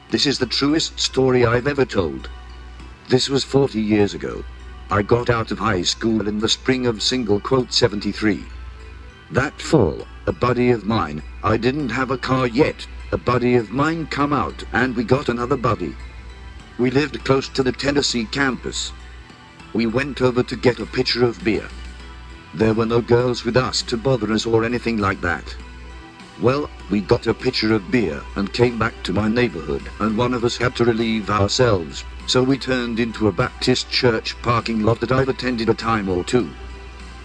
This is the truest story I've ever told. This was 40 years ago. I got out of high school in the spring of '73. That fall, a buddy of mine, I didn't have a car yet, a buddy of mine come out and we got another buddy. We lived close to the Tennessee campus. We went over to get a pitcher of beer. There were no girls with us to bother us or anything like that. Well, we got a pitcher of beer and came back to my neighborhood, and one of us had to relieve ourselves, so we turned into a Baptist church parking lot that I've attended a time or two.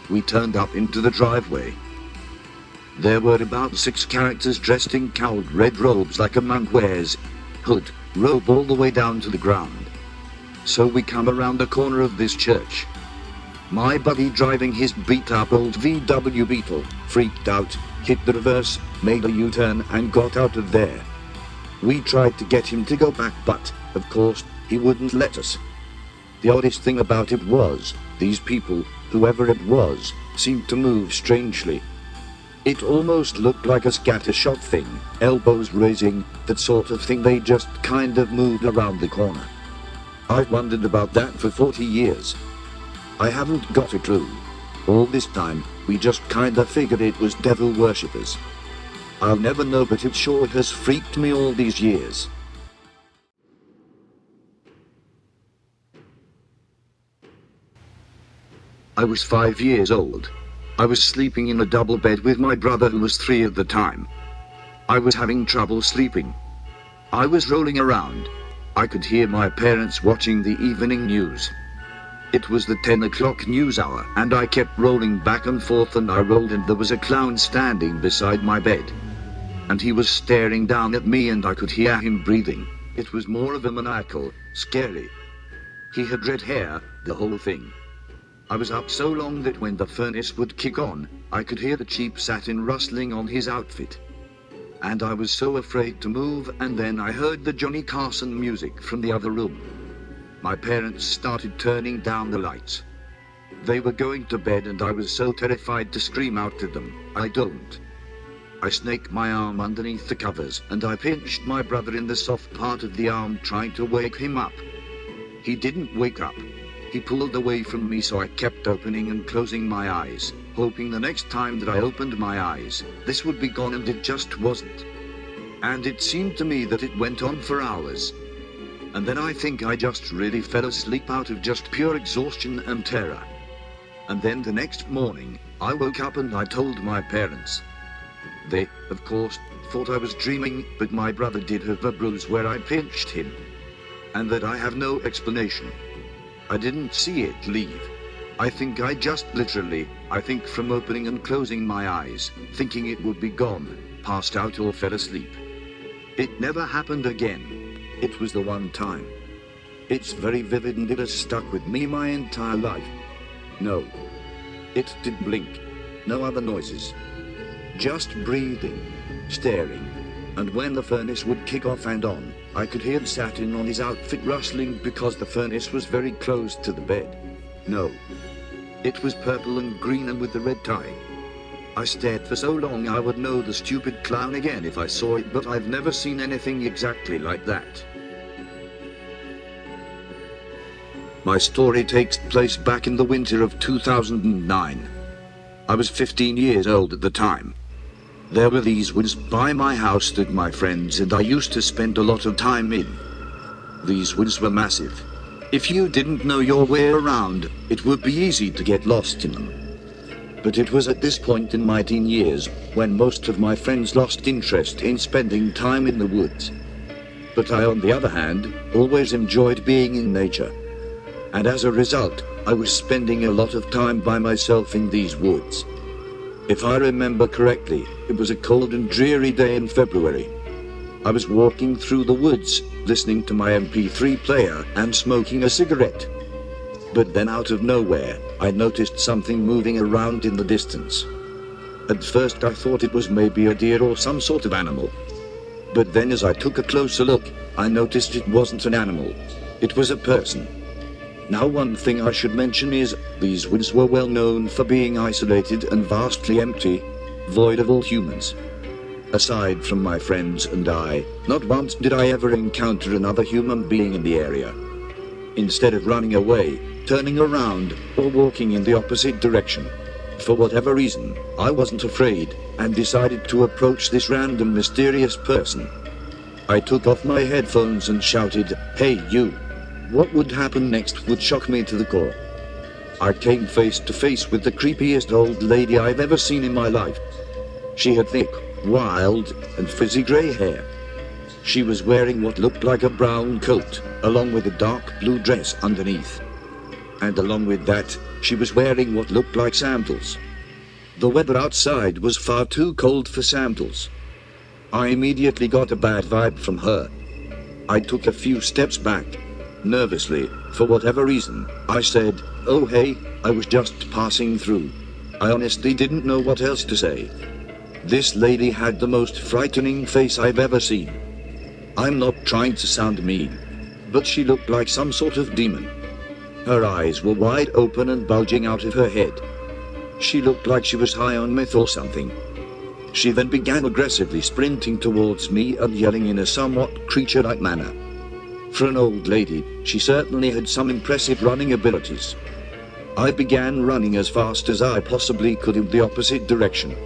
We turned up into the driveway. There were about 6 characters dressed in cowled red robes like a monk wears, hood, robe all the way down to the ground. So we come around the corner of this church. My buddy, driving his beat-up old VW Beetle, freaked out, hit the reverse, made a U-turn and got out of there. We tried to get him to go back, but, of course, he wouldn't let us. The oddest thing about it was, these people, whoever it was, seemed to move strangely. It almost looked like a scattershot thing, elbows raising, that sort of thing. They just kind of moved around the corner. I've wondered about that for 40 years. I haven't got a clue. All this time, we just kinda figured it was devil worshippers. I'll never know, but it sure has freaked me all these years. I was 5 years old. I was sleeping in a double bed with my brother, who was 3 at the time. I was having trouble sleeping. I was rolling around. I could hear my parents watching the evening news. It was the 10 o'clock news hour, and I kept rolling back and forth, and I rolled, and there was a clown standing beside my bed. And he was staring down at me, and I could hear him breathing. It was more of a maniacal, scary. He had red hair, the whole thing. I was up so long that when the furnace would kick on, I could hear the cheap satin rustling on his outfit. And I was so afraid to move, and then I heard the Johnny Carson music from the other room. My parents started turning down the lights. They were going to bed, and I was so terrified to scream out to them, "I don't." I snaked my arm underneath the covers, and I pinched my brother in the soft part of the arm, trying to wake him up. He didn't wake up. He pulled away from me, so I kept opening and closing my eyes, hoping the next time that I opened my eyes, this would be gone, and it just wasn't. And it seemed to me that it went on for hours. And then I think I just really fell asleep out of just pure exhaustion and terror. And then the next morning, I woke up and I told my parents. They, of course, thought I was dreaming, but my brother did have a bruise where I pinched him. And that I have no explanation. I didn't see it leave. I think I just literally, from opening and closing my eyes, thinking it would be gone, passed out or fell asleep. It never happened again. It was the one time. It's very vivid, and it has stuck with me my entire life. No. It did blink. No other noises. Just breathing, staring. And when the furnace would kick off and on, I could hear the satin on his outfit rustling because the furnace was very close to the bed. No. It was purple and green and with the red tie. I stared for so long I would know the stupid clown again if I saw it, but I've never seen anything exactly like that. My story takes place back in the winter of 2009. I was 15 years old at the time. There were these woods by my house that my friends and I used to spend a lot of time in. These woods were massive. If you didn't know your way around, it would be easy to get lost in them. But it was at this point in my teen years when most of my friends lost interest in spending time in the woods. But I, on the other hand, always enjoyed being in nature. And as a result, I was spending a lot of time by myself in these woods. If I remember correctly, it was a cold and dreary day in February. I was walking through the woods, listening to my MP3 player and smoking a cigarette. But then out of nowhere, I noticed something moving around in the distance. At first I thought it was maybe a deer or some sort of animal. But then as I took a closer look, I noticed it wasn't an animal. It was a person. Now, one thing I should mention is, these woods were well known for being isolated and vastly empty, void of all humans. Aside from my friends and I, not once did I ever encounter another human being in the area. Instead of running away, turning around, or walking in the opposite direction, for whatever reason, I wasn't afraid, and decided to approach this random mysterious person. I took off my headphones and shouted, "Hey you!" What would happen next would shock me to the core. I came face to face with the creepiest old lady I've ever seen in my life. She had thick, wild, and frizzy grey hair. She was wearing what looked like a brown coat, along with a dark blue dress underneath. And along with that, she was wearing what looked like sandals. The weather outside was far too cold for sandals. I immediately got a bad vibe from her. I took a few steps back. Nervously, for whatever reason, I said, "Oh hey, I was just passing through." I honestly didn't know what else to say. This lady had the most frightening face I've ever seen. I'm not trying to sound mean, but she looked like some sort of demon. Her eyes were wide open and bulging out of her head. She looked like she was high on meth or something. She then began aggressively sprinting towards me and yelling in a somewhat creature-like manner. For an old lady, she certainly had some impressive running abilities. I began running as fast as I possibly could in the opposite direction.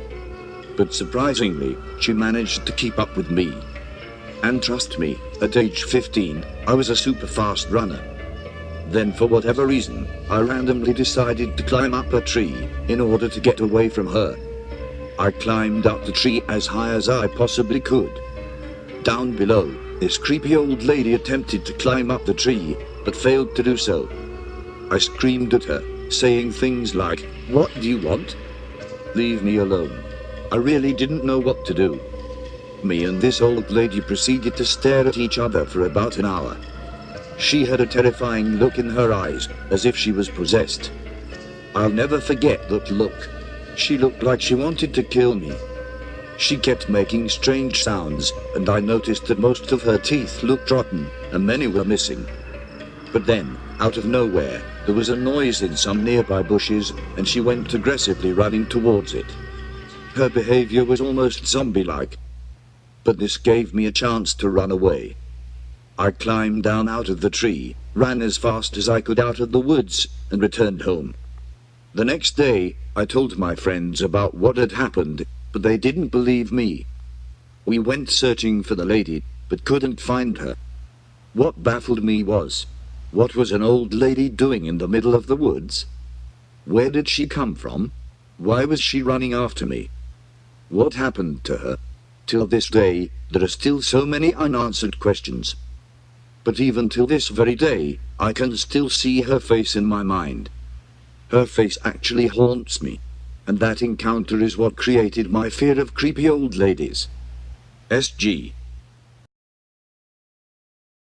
But surprisingly, she managed to keep up with me. And trust me, at age 15, I was a super fast runner. Then for whatever reason, I randomly decided to climb up a tree in order to get away from her. I climbed up the tree as high as I possibly could. Down below, this creepy old lady attempted to climb up the tree, but failed to do so. I screamed at her, saying things like, "What do you want? Leave me alone." I really didn't know what to do. Me and this old lady proceeded to stare at each other for about an hour. She had a terrifying look in her eyes, as if she was possessed. I'll never forget that look. She looked like she wanted to kill me. She kept making strange sounds, and I noticed that most of her teeth looked rotten, and many were missing. But then, out of nowhere, there was a noise in some nearby bushes, and she went aggressively running towards it. Her behavior was almost zombie-like. But this gave me a chance to run away. I climbed down out of the tree, ran as fast as I could out of the woods, and returned home. The next day, I told my friends about what had happened, but they didn't believe me. We went searching for the lady, but couldn't find her. What baffled me was, what was an old lady doing in the middle of the woods? Where did she come from? Why was she running after me? What happened to her? Till this day, there are still so many unanswered questions. But even till this very day, I can still see her face in my mind. Her face actually haunts me, and that encounter is what created my fear of creepy old ladies. SG.